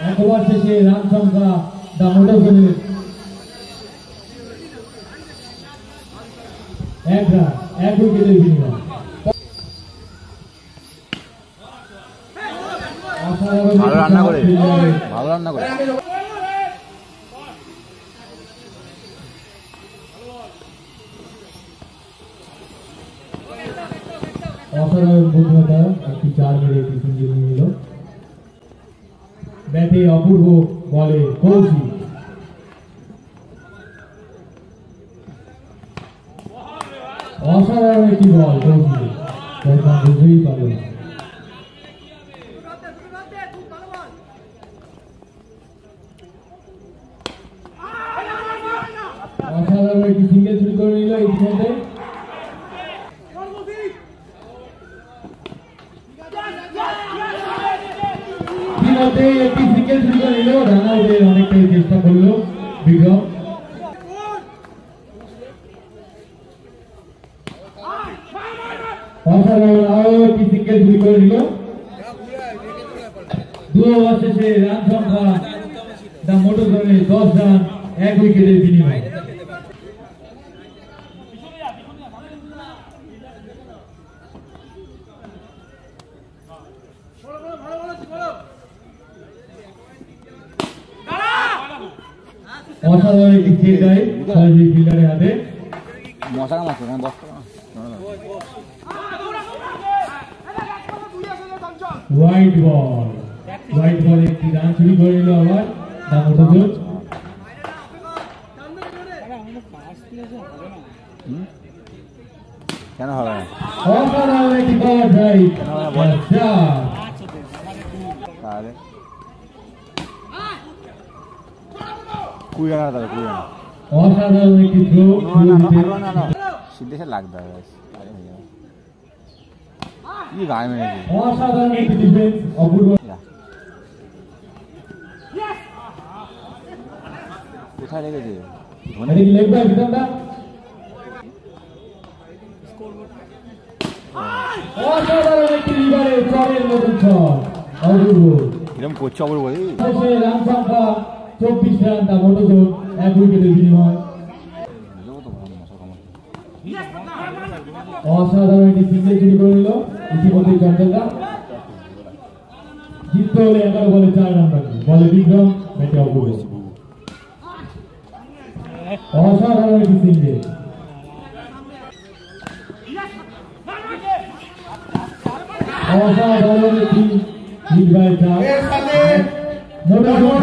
একবার শেষে রান সংখ্যা দামোদর জনের 1 রান 1 উইকেটের বিনিময়। ভালো রান্না করে ভালো রান্না করে অসাধারণ বুদ্ধিমত্তা একটি 4 মেরে একটি সিঙ্গেল নিয়ে নিল। ব্যাটে অপূর্ব বলে কৌশিক অসাধারণ একটি বল কৌশিক বুঝতেই পারল না। অসাধারণ একটি সিঙ্গেল শুরু করে নিল ইতিমধ্যে। একটি সিঙ্গেল শুরু করে নিল। রান আউটের অনেকটাই চেষ্টা করলো বিক্রম। অসাধারণ আরো একটি সিঙ্গেল শুরু করে নিল। 2 ওভার শেষে রান সংখ্যা দামোদর জনের 10 রান 1 উইকেটের বিনিময়ে। অসাধারণ একটি চেক দেয় সহজেই ফিল্ডারের হাতে। মশা কামাচ্ছে না বস হোয়াইট বল একটি রান চুরি করে নিল আবার দামোদর। কেন হবে না? অসাধারণ একটি কভার ড্রাইভ তাহলে 20 রান তাহলে 20 রান। অসাধারণ একটি থ্রো সিদ্ধেশে লাগবে কি গায়ে মেরেছে। অসাধারণ একটি ডিফেন্স অপূর্ব। কোথায় লেগেছে? এটা কি লেগ বাই বিক্রমদা? অসাধারণ একটি রিভারে চরের মতন শট অপূর্ব। এরকম করছে অপূর্ব। রান সংখ্যা 24 রান দামোদর জোন 1 উইকেটের বিনিময়। অসাধারণ একটি সিঙ্গেল শুরু করে নিল ইতিমধ্যে চঞ্চলদা। জিততে হলে 11 বলে 4 রান বাকি। বলে বিক্রম, ব্যাটে অপূর্ব। অসাধারণ একটি সিঙ্গেল। অসাধারণ একটি হিট বাই চার। Motor zone